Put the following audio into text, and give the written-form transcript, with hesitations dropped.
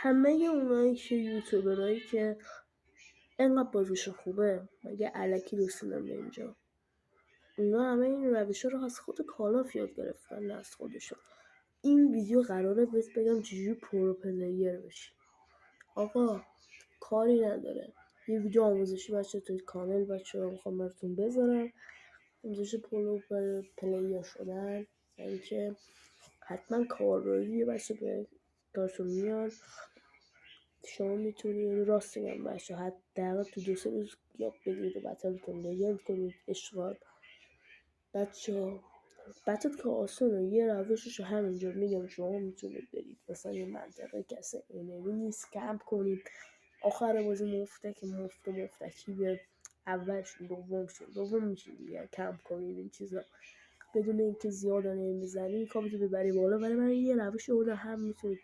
همه اونایی که یوتیوبرایی که انقدر بازیشون خوبه مگه الکی رسیدن به اینجا؟ اونا همه این روشا رو از خود کالاف یاد گرفتن، نه از خودشون. این ویدیو قراره بهت بگم چجوری پرو پلیر بشی. آقا کاری نداره، یه ویدیو آموزشی بچه توی کانال بچه رو میخوام براتون بذارم، آموزش پرو پلیر شدن، اینکه حتما کاربردی بچه به کارتون میاد. شما میتونید راست میگم بچه حداقل تو 2-3 روز یاد بگیرید و بتلتون لژند کنید. اشغال بچت که آسونه، یه روشش رو همینجا میگم. شما میتونید برید مثلا یه منطقه کسی اینمی نیست کمپ کنید، آخر بازی مفته که مفتکی به اولشون دوم میشین دیگه، کمپ کنید این چیزا بدون اینکه زیاد نمیزنید کابتو ببری بالا. ولی من یه روش رو هم میتونید